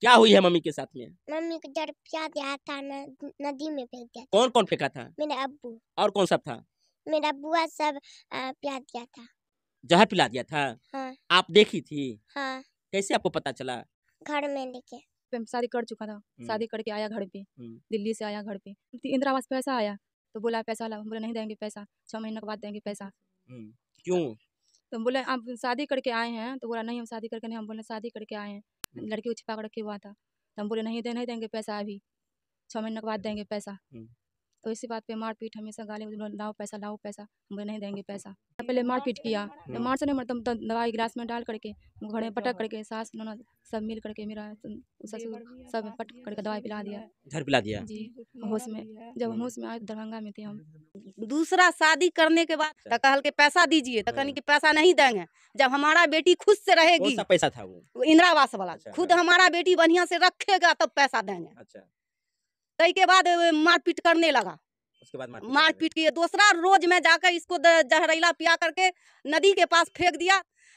क्या हुई है मम्मी के साथ में? मम्मी को डर प्यार दिया था, नदी में फेंक दिया था। कौन कौन फेंका था? मेरे अब्बू। और कौन सब था? मेरा बुआ सब प्यार दिया था। जहर पिला दिया था? हाँ। आप देखी थी? हाँ। कैसे आपको पता चला? घर में लेके शादी कर चुका था, शादी करके आया घर पे, दिल्ली से आया घर पे। इंदिरा आवास पैसा आया तो बोला पैसा ला, बोले नहीं देंगे पैसा, 6 महीने के बाद देंगे पैसा। क्यों? तो बोले आप शादी करके आए हैं, तो बोला नहीं हम शादी करके नहीं, हम बोले शादी करके आए हैं, लड़की को छिपा कर रखे हुआ था। तो हम बोले नहीं देंगे पैसा, अभी 6 महीने के बाद देंगे पैसा। तो इसी बात पे मारपीट, हमेशा गाली, लाओ पैसा, हम बोले नहीं देंगे पैसा। पहले मारपीट किया, तो मार से नहीं मरता, तो दवाई गिलास में डाल करके घर में पटक करके सास ननद सब मिल करके, मेरा ससुर सब पटक करके दवाई पिला दिया, घर पिला दिया जी। होश में, जब हम होश में आए दरभंगा में थे हम। दूसरा शादी करने के बाद तो कहल के पैसा दीजिए, तो कहनी कि पैसा नहीं देंगे जब हमारा बेटी खुद से रहेगी। कौन सा पैसा था वो? इंदिरा आवास वाला। अच्छा, खुद हमारा बेटी बढ़िया से रखेगा तब पैसा देंगे। अच्छा। तई के बाद मारपीट करने लगा। उसके बाद मारपीट किए, दूसरा रोज में जाकर इसको जहरीला पिया करके नदी के पास फेंक दिया।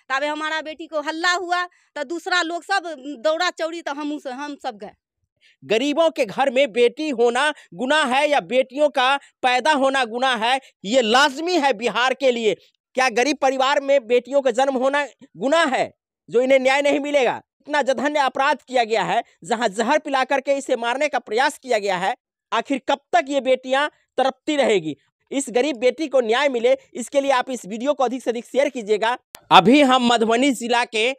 तब हमारा बेटी को हल्ला हुआ तो दूसरा लोग सब दौड़ा चौड़ी, तो हम सब गए। गरीबों के घर में बेटी होना गुनाह है या बेटियों का पैदा होना गुनाह है, ये लाजमी है बिहार के लिए। क्या गरीब परिवार में बेटियों का जन्म होना गुनाह है जो इन्हें न्याय नहीं मिलेगा? इतना जघन्य अपराध किया गया है, जहां जहर पिला करके इसे मारने का प्रयास किया गया है। आखिर कब तक ये बेटियां तड़पती रहेगी? इस गरीब बेटी को न्याय मिले, इसके लिए आप इस वीडियो को अधिक से अधिक शेयर कीजिएगा। अभी हम मधुबनी जिला के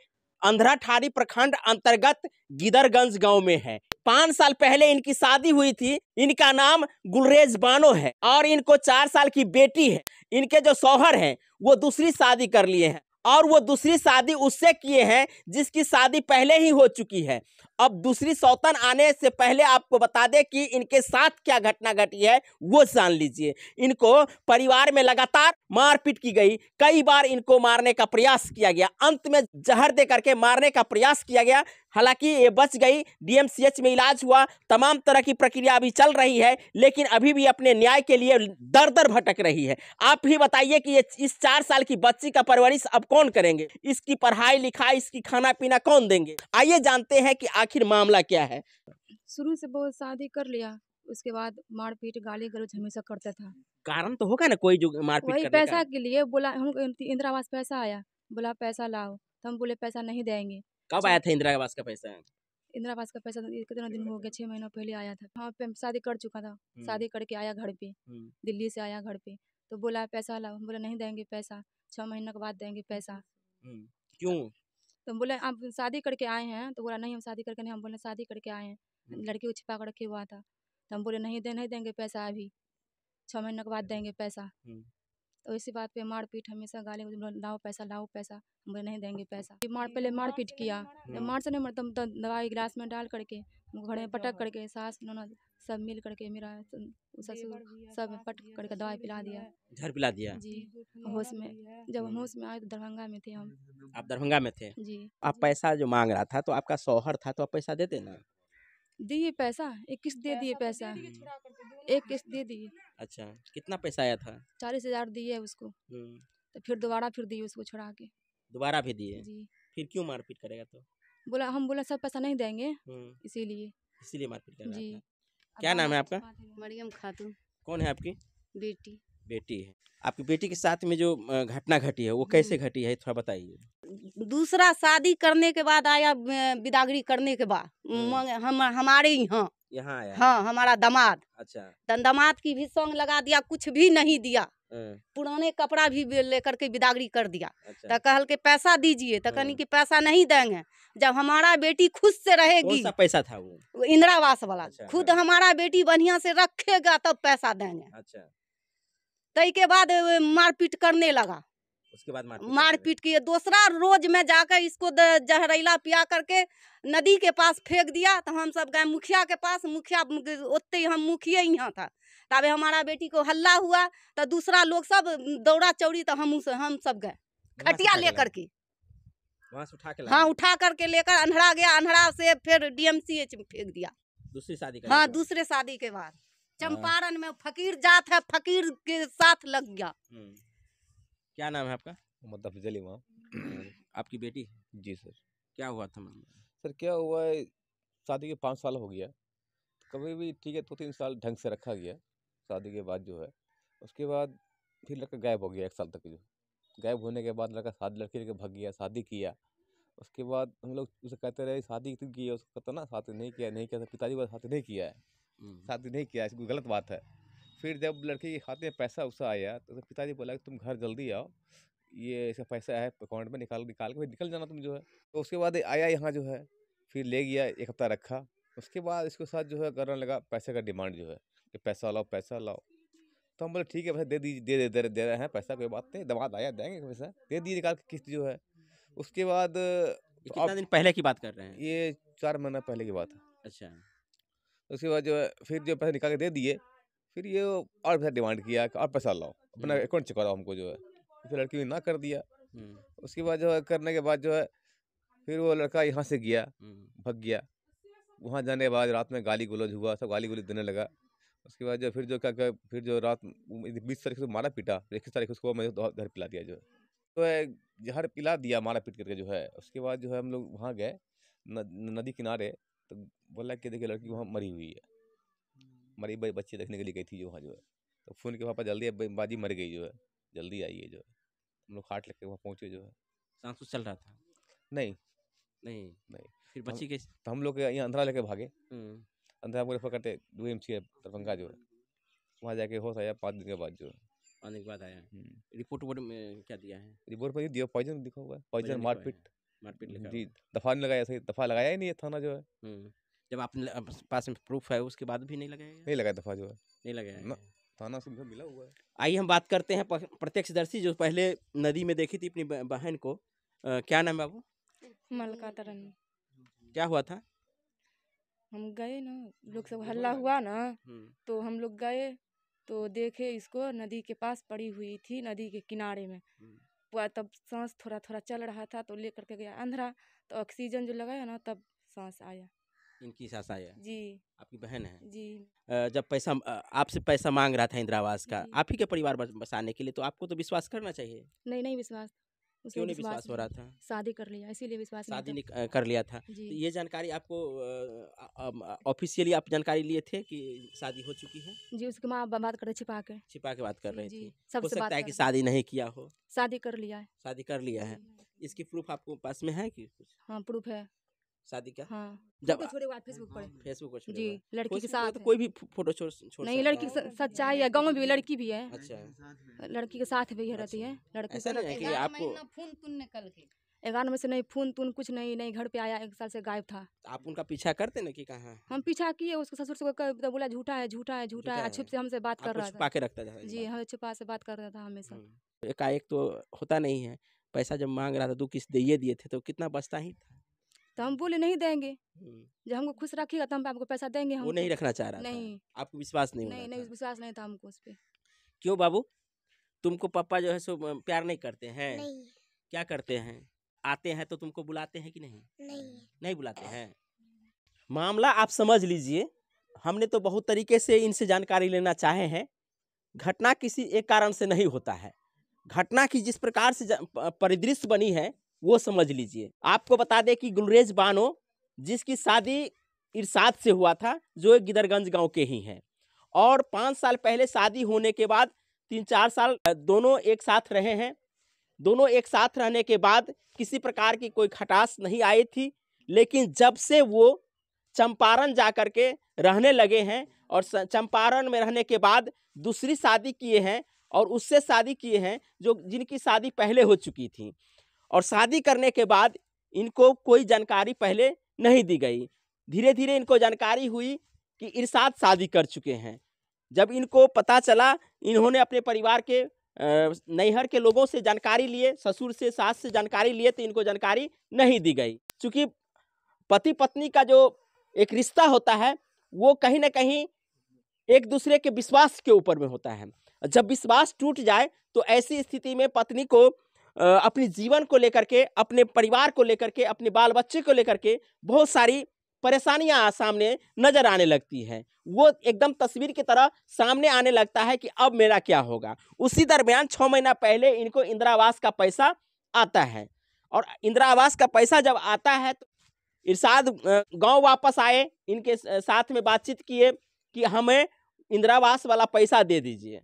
अंधराठारी प्रखंड अंतर्गत गिदरगंज गांव में है। 5 साल पहले इनकी शादी हुई थी। इनका नाम गुलरेज बानो है और इनको 4 साल की बेटी है। इनके जो शौहर हैं वो दूसरी शादी कर लिए हैं और वो दूसरी शादी उससे किए हैं जिसकी शादी पहले ही हो चुकी है। अब दूसरी सौतन आने से पहले आपको बता दें कि इनके साथ क्या घटना घटी है वो जान लीजिए। इनको परिवार में लगातार मारपीट की गई, कई बार इनको मारने का प्रयास किया गया, अंत में जहर दे करके मारने का प्रयास किया गया। हालांकि ये बच गई, डीएमसीएच में इलाज हुआ, तमाम तरह की प्रक्रिया अभी चल रही है, लेकिन अभी भी अपने न्याय के लिए दर दर भटक रही है। आप ही बताइए कि ये इस 4 साल की बच्ची का परवरिश अब कौन करेंगे? इसकी पढ़ाई लिखाई, इसकी खाना पीना कौन देंगे? आइए जानते हैं कि आखिर मामला क्या है। शुरू से बहुत शादी कर लिया, उसके बाद मारपीट गाली गलौज हमेशा करता था। कारण तो होगा ना कोई जो मारपीट वही करने पैसा का। के लिए बोला, हम इंदिरा आवास पैसा आया, बोला पैसा लाओ, तो हम बोले पैसा नहीं देंगे। कब आया था इंदिरा आवास का पैसा? इंदिरा आवास का पैसा कितना दिन हो गया, 6 महीना पहले आया था। हाँ, पे शादी कर चुका था, शादी करके आया घर पे, दिल्ली से आया घर पे, तो बोला पैसा लाओ, हम बोले नहीं देंगे पैसा, 6 महीने के बाद देंगे पैसा। क्यों? तो हम बोले आप शादी करके आए हैं, तो बोला नहीं हम शादी करके नहीं, हम बोले शादी करके आए हैं, लड़की को छिपा कर रखे हुआ था। तो हम बोले नहीं देंगे पैसा, अभी 6 महीने के बाद देंगे पैसा। तो इसी बात पे मारपीट, हमेशा गाली, लाओ पैसा, हम बोले नहीं देंगे पैसा। पहले मारपीट किया, तो मार से नहीं मरता, तो दवाई गिलास में डाल करके घर में पटक करके सास ननद सब मिल करके, मेरा ससुर सब पटक करके दवाई पिला दिया, घर पिला दिया, जी। होश में, जब हम होश में आए तो दरभंगा में थे हम। आप दरभंगा में थे? जी। आप पैसा जो मांग रहा था तो आपका शौहर था, तो आप पैसा देते ना? दिए पैसा, एक किस्त दे दिए पैसा, एक किस्त दे दिए। अच्छा, कितना पैसा आया था? 40,000 दिए उसको, तो फिर दोबारा फिर दिए उसको छोड़ा के। दोबारा भी दिए? जी। फिर क्यों मारपीट करेगा? तो बोला, हम बोला सब पैसा नहीं देंगे, इसीलिए मारपीट कर रहा जी। था। क्या नाम है आपका? मरियम खातून। कौन है आपकी बेटी? बेटी है। आपकी बेटी के साथ में जो घटना घटी है वो कैसे घटी है, थोड़ा बताइए। दूसरा शादी करने के बाद आया, बिदागरी करने के बाद हमारे यहाँ आया। हाँ, हमारा दामाद। अच्छा। दामाद की भी सॉन्ग लगा दिया, कुछ भी नहीं दिया, पुराने कपड़ा भी लेकर के बिदागरी कर दिया। अच्छा। तो कहल के पैसा दीजिए, तो कहनी कि पैसा नहीं देंगे जब हमारा बेटी खुद से रहेगी। कौन सा पैसा था वो? इंदिरा आवास वाला। अच्छा। खुद हमारा बेटी बढ़िया से रखेगा तब पैसा देंगे। अच्छा। तई के बाद मारपीट करने लगा। उसके बाद मारपीट किए, दूसरा रोज में जाकर इसको जहरीला पिया करके नदी के पास फेंक दिया। तो हम सब गए मुखिया के पास, मुखिया ओते हम मुखिया ही यहाँ था। तब हमारा बेटी को हल्ला हुआ तो दूसरा लोग सब दौड़ा चौड़ी, तो हम सब गए खटिया लेकर के, वहाँ से उठा के। हाँ, उठा करके लेकर अंधड़ा गया, अंधड़ा से फिर डीएमसीएच में फेंक दिया। दूसरी शादी? हाँ, दूसरे शादी के बाद चंपारण में फकीर जात है, फकीर के साथ लग गया। क्या नाम है आपका? मोहम्मद अफजल इमाम। आपकी बेटी? जी सर। क्या हुआ था मामला? सर क्या हुआ है, शादी के 5 साल हो गया, कभी भी ठीक है 2-3 साल ढंग से रखा गया। शादी के बाद जो है उसके बाद फिर लड़का गायब हो गया 1 साल तक जो। गायब होने के बाद लड़का लड़की लेके भाग गया, शादी किया। उसके बाद हम लोग उसे कहते रहे शादी क्यों की है, उसको कहता ना शादी नहीं किया तो पिताजी बोला शादी नहीं किया है, शादी नहीं किया है, कोई गलत बात है। फिर जब लड़की के खाते में पैसा उसा आया तो उसके पिताजी बोला कि तुम घर जल्दी आओ, ये इसका पैसा है अकाउंट में निकाल के फिर निकल जाना तुम जो है। तो उसके बाद आया यहाँ जो है, फिर ले गया, 1 हफ्ता रखा। उसके बाद इसके साथ जो है करने लगा पैसे का डिमांड जो है कि पैसा लाओ पैसा लाओ। तो हम बोले ठीक है भाई दे रहे हैं पैसा, कोई बात नहीं, दामाद आया देंगे पैसा, दे दिए निकाल के किस्त जो है। उसके बाद ये कितना दिन पहले की बात कर रहे हैं? ये 4 महीना पहले की बात है। अच्छा। उसके बाद जो है फिर जो पैसे निकाल के दे दिए, फिर ये और पैसा डिमांड किया कि और पैसा लाओ, अपना अकाउंट चेक कराओ हमको जो है। फिर लड़की ने ना कर दिया। उसके बाद जो है करने के बाद जो है फिर वो लड़का यहाँ से गया, भाग गया। वहाँ जाने के बाद रात में गाली गलौज हुआ, सब गाली गलौज देने लगा। उसके बाद जो फिर जो क्या फिर जो रात 20 तारीख को मारा पीटा, 21 तारीख उसको मैं घर पिला दिया जो है। तो जहर पिला दिया मारा पीट करके जो है। उसके बाद जो है हम लोग वहाँ गए नदी किनारे, तो बोला कि देखिए लड़की वहाँ मरी हुई है, मरी बच्चे देखने के लिए गई थी जो वहाँ जो है। तो फ़ोन के पापा जल्दी बाजी मर गई जो है, जल्दी आइए जो है। हम लोग खाट लेके वहाँ पहुँचे जो है। सांस चल रहा था? नहीं नहीं। नहीं। फिर बच्ची कैसे? तो हम लोग यहाँ अंधरा लेके भागे। अंधरा को रेफर करते DMC दरभंगा जो है, वहाँ जाके होश आया 5 दिन के बाद जो है। 5 दिन के बाद आया। रिपोर्ट में क्या दिया है? रिपोर्ट में दिया पॉइजन लिखा हुआ है, पॉइजन मारपीट लिखा जी। दफा नहीं लगाया, सही दफा लगाया ही नहीं है थाना जो है। जब आपने पास में प्रूफ है उसके बाद भी नहीं लगाया? नहीं लगाया दफा जो है, नहीं लगाया ना, थाना से मिला हुआ है। आइए हम बात करते हैं प्रत्यक्षदर्शी जो पहले नदी में देखी थी अपनी बहन को। क्या नाम है बाबू? मलका तरन। क्या हुआ था? हम गए ना, लोग सब हल्ला हुआ ना, तो हम लोग गए तो देखे इसको नदी के पास पड़ी हुई थी, नदी के किनारे में। तब सांस थोड़ा थोड़ा चल रहा था तो लेकर के गया अंधरा, तो ऑक्सीजन जो लगाया ना तब सांस आया। इनकी सांस आया? जी। आपकी बहन है? जी। जब पैसा आपसे पैसा मांग रहा था इंदिरा आवास का, आप ही के परिवार बसाने के लिए, तो आपको तो विश्वास करना चाहिए। नहीं विश्वास। क्यों नहीं विश्वास हो रहा था? शादी कर लिया इसीलिए विश्वास। शादी कर लिया था। तो ये जानकारी आपको ऑफिशियली आप जानकारी लिए थे कि शादी हो चुकी है? जी, उसके माँ बात कर रहे, छिपा के बात कर रहे थे। हो सकता है कि शादी नहीं किया हो। शादी कर लिया है। शादी कर लिया है। इसकी प्रूफ आपको पास में है कि कुछ? हाँ, प्रूफ है शादी का। हाँ। जब छोड़े हुआ फेसबुक पर जी, लड़की के साथ कोई भी फोटो छोड़ नहीं, लड़की सच्चाई है, गाँव में भी लड़की भी है। अच्छा। लड़की के साथ भी रहती है लड़की। ऐसा नहीं है कि आपको फोन तुन निकल के 11 में से नहीं, फोन तुन कुछ नहीं घर पे आया, 1 साल से गायब था। आप उनका पीछा करते ना कि कहाँ? हम पीछा किए, उसको ससुर से बोला झूठा है, छिप से हमसे बात कर रहा था। छुपा के रखता था? जी हाँ, छुपा से बात कर रहा था हमेशा। एकाएक तो होता नहीं है, पैसा जब मांग रहा था 2 किस्त दिए थे तो कितना बचता ही था। तो हम बोले नहीं देंगे, जब हमको खुश रखिएगा तो हम आपको पैसा देंगे। हम वो नहीं रखना चाह रहा नहीं था। आपको विश्वास नहीं विश्वास नहीं था हमको उस पे। क्यों बाबू, तुमको पापा जो है सो प्यार नहीं करते हैं? नहीं। क्या करते हैं? आते हैं तो तुमको बुलाते हैं कि नहीं? नहीं बुलाते हैं। मामला आप समझ लीजिए, हमने तो बहुत तरीके से इनसे जानकारी लेना चाहे हैं। घटना किसी एक कारण से नहीं होता है, घटना की जिस प्रकार से परिदृश्य बनी है वो समझ लीजिए। आपको बता दें कि गुलरेज बानो जिसकी शादी इरशाद से हुआ था, जो गिदरगंज गांव के ही हैं, और 5 साल पहले शादी होने के बाद 3-4 साल दोनों एक साथ रहे हैं। दोनों एक साथ रहने के बाद किसी प्रकार की कोई खटास नहीं आई थी, लेकिन जब से वो चंपारण जा कर के रहने लगे हैं और चंपारण में रहने के बाद दूसरी शादी किए हैं और उससे शादी किए हैं जो जिनकी शादी पहले हो चुकी थी, और शादी करने के बाद इनको कोई जानकारी पहले नहीं दी गई। धीरे धीरे इनको जानकारी हुई कि इरशाद शादी कर चुके हैं। जब इनको पता चला, इन्होंने अपने परिवार के नैहर के लोगों से जानकारी लिए, ससुर से सास से जानकारी लिए, तो इनको जानकारी नहीं दी गई। क्योंकि पति पत्नी का जो एक रिश्ता होता है वो कहीं ना कहीं एक दूसरे के विश्वास के ऊपर में होता है। जब विश्वास टूट जाए तो ऐसी स्थिति में पत्नी को अपने जीवन को लेकर के, अपने परिवार को लेकर के, अपने बाल बच्चे को लेकर के बहुत सारी परेशानियां सामने नजर आने लगती हैं। वो एकदम तस्वीर की तरह सामने आने लगता है कि अब मेरा क्या होगा। उसी दरमियान 6 महीना पहले इनको इंदिरा आवास का पैसा आता है, और इंदिरा आवास का पैसा जब आता है तो इरशाद गांव वापस आए, इनके साथ में बातचीत किए कि हमें इंदिरा आवास वाला पैसा दे दीजिए।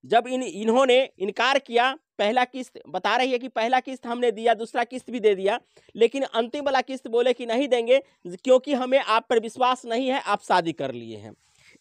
जब इन्होंने इनकार किया, पहला किस्त बता रही है कि पहला किस्त हमने दिया, दूसरा किस्त भी दे दिया, लेकिन अंतिम वाला किस्त बोले कि नहीं देंगे क्योंकि हमें आप पर विश्वास नहीं है, आप शादी कर लिए हैं।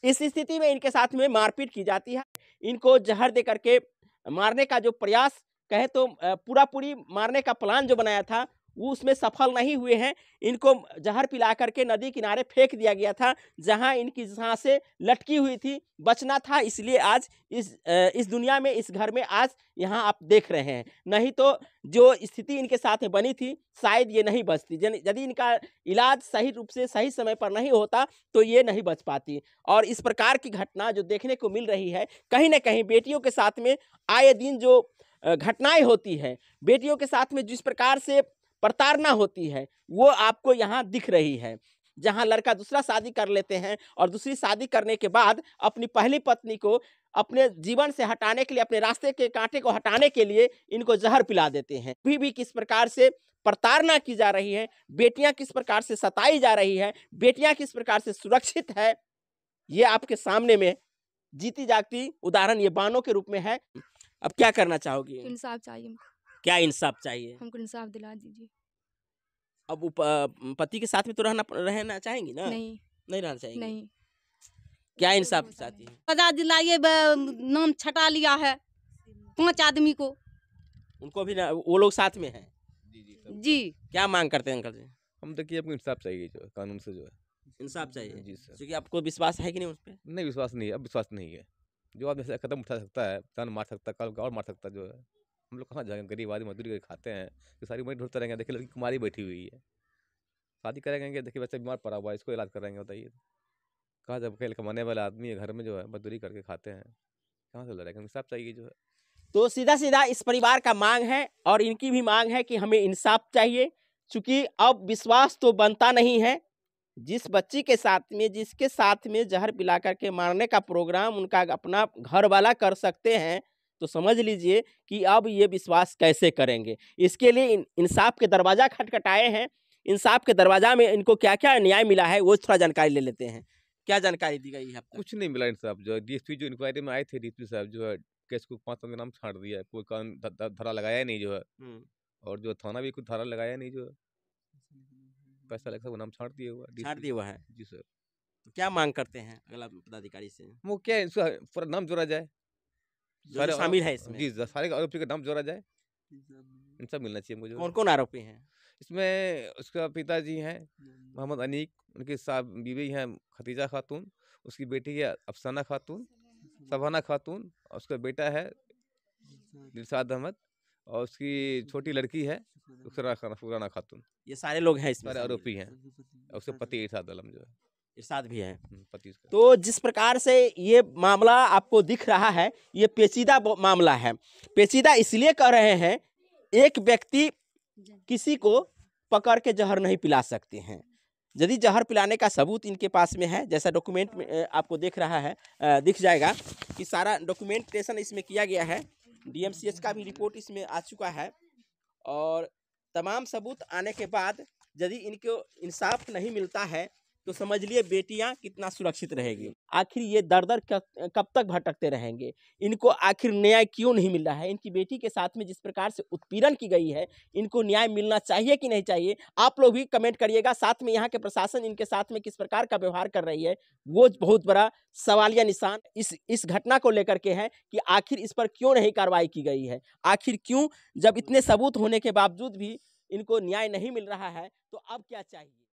इस स्थिति में इनके साथ में मारपीट की जाती है। इनको जहर दे करके मारने का जो प्रयास कहे तो पूरी मारने का प्लान जो बनाया था वो उसमें सफल नहीं हुए हैं। इनको जहर पिला करके नदी किनारे फेंक दिया गया था, जहां इनकी सांसें लटकी हुई थी। बचना था, इसलिए आज इस दुनिया में, इस घर में आज यहाँ आप देख रहे हैं। नहीं तो जो स्थिति इनके साथ में बनी थी शायद ये नहीं बचती। यदि इनका इलाज सही रूप से सही समय पर नहीं होता तो ये नहीं बच पाती। और इस प्रकार की घटना जो देखने को मिल रही है, कहीं ना कहीं बेटियों के साथ में आए दिन जो घटनाएं होती हैं, बेटियों के साथ में जिस प्रकार से प्रताड़ना होती है वो आपको यहाँ दिख रही है। जहाँ लड़का दूसरा शादी कर लेते हैं और दूसरी शादी करने के बाद अपनी पहली पत्नी को अपने जीवन से हटाने के लिए, अपने रास्ते के कांटे को हटाने के लिए इनको जहर पिला देते हैं। भी किस प्रकार से प्रताड़ना की जा रही है, बेटियां किस प्रकार से सताई जा रही है, बेटियां किस प्रकार से सुरक्षित है, ये आपके सामने में जीती जागती उदाहरण ये बानों के रूप में है। अब क्या करना चाहोगी? इंसाफ चाहिए हमको। क्या इंसाफ चाहिए? हमको इंसाफ दिला दीजिए। अब पति के साथ में तो रहना चाहेंगी ना? नहीं रहना चाहेंगी। नहीं। क्या इंसाफ चाहती है? सजा दिलाइए, नाम छटा लिया है 5 आदमी को। उनको भी ना, वो लोग साथ में हैं? जी। क्या मांग करते हैं अंकल जी? हम देखिए आपको इंसाफ चाहिए, जो है कानून से जो है इंसाफ चाहिए। जी सर। क्योंकि आपको विश्वास है कि नहीं उस पर? नहीं, विश्वास नहीं है, अब विश्वास नहीं है। जो आदमी ऐसा कदम उठा सकता है, जान मार सकता है, कल गाँव मार सकता है, जो है हम लोग कहाँ जाएंगे? गरीब आदमी मजदूरी करके खाते हैं, तो सारी उम्र ढूंढते रहेंगे। देखिए लड़की कुमारी बैठी हुई है, शादी करेंगे, देखिए बच्चा बीमार पड़ा हुआ है, इसको इलाज कराएंगे, बताइए कहाँ? जब अकेले कमाने वाले आदमी है, घर में जो है मजदूरी करके खाते हैं, कहाँ से लड़ेंगे? इंसाफ चाहिए जो है। तो सीधा सीधा इस परिवार का मांग है और इनकी भी मांग है कि हमें इंसाफ चाहिए। चूंकि अब विश्वास तो बनता नहीं है। जिस बच्ची के साथ में, जिसके साथ में जहर पिला करके मारने का प्रोग्राम उनका अपना घर वाला कर सकते हैं, तो समझ लीजिए कि अब ये विश्वास कैसे करेंगे। इसके लिए इंसाफ के दरवाजा खटखटाए हैं। इंसाफ के दरवाजा में इनको क्या क्या न्याय मिला है वो थोड़ा जानकारी ले लेते हैं। क्या जानकारी दी गई है? कुछ नहीं मिला इंसाफ। जो है डीएसपी जो इंक्वायरी में आए थे, डीएसपी साहब जो है केस को 5 साल के नाम छाड़ दिया है, कोई कानून धारा लगाया नहीं जो है, और जो थाना भी कुछ धारा लगाया नहीं जो है, पैसा लगता है वो नाम छाड़ दिया हुआ है। जी सर। तो क्या मांग करते हैं अगला पदाधिकारी से? वो क्या है, पूरा नाम जोड़ा जाए, सारे शामिल है इसमें। जी सारे आरोपी का नाम जोड़ा जाए, इंसाफ मिलना चाहिए मुझे। कौन कौन आरोपी हैं इसमें? उसका पिताजी हैं मोहम्मद अनीक, उनकी साहब बीवी हैं खतीजा खातून, उसकी बेटी है अफसाना खातून, सबाना खातून, और उसका बेटा है दिलशाद अहमद, और उसकी छोटी लड़की है फुराना खातून। ये सारे लोग हैं इसमें, सारे आरोपी हैं। और उसके पति इरशाद आलम जो है, इरशाद भी है पति उसका। तो जिस प्रकार से ये मामला आपको दिख रहा है, ये पेचीदा मामला है। पेचीदा इसलिए कह रहे हैं, एक व्यक्ति किसी को पकड़ के जहर नहीं पिला सकते हैं। यदि जहर पिलाने का सबूत इनके पास में है, जैसा डॉक्यूमेंट में आपको दिख रहा है, दिख जाएगा कि सारा डॉक्यूमेंटेशन इसमें किया गया है। डीएमसीएच का भी रिपोर्ट इसमें आ चुका है, और तमाम सबूत आने के बाद यदि इनको इंसाफ नहीं मिलता है तो समझ लिए बेटियां कितना सुरक्षित रहेगी। आखिर ये दर दर कब तक भटकते रहेंगे? इनको आखिर न्याय क्यों नहीं मिल रहा है? इनकी बेटी के साथ में जिस प्रकार से उत्पीड़न की गई है, इनको न्याय मिलना चाहिए कि नहीं चाहिए? आप लोग भी कमेंट करिएगा। साथ में यहाँ के प्रशासन इनके साथ में किस प्रकार का व्यवहार कर रही है, वो बहुत बड़ा सवालिया निशान इस घटना को लेकर के है कि आखिर इस पर क्यों नहीं कार्रवाई की गई है। आखिर क्यों, जब इतने सबूत होने के बावजूद भी इनको न्याय नहीं मिल रहा है, तो अब क्या चाहिए?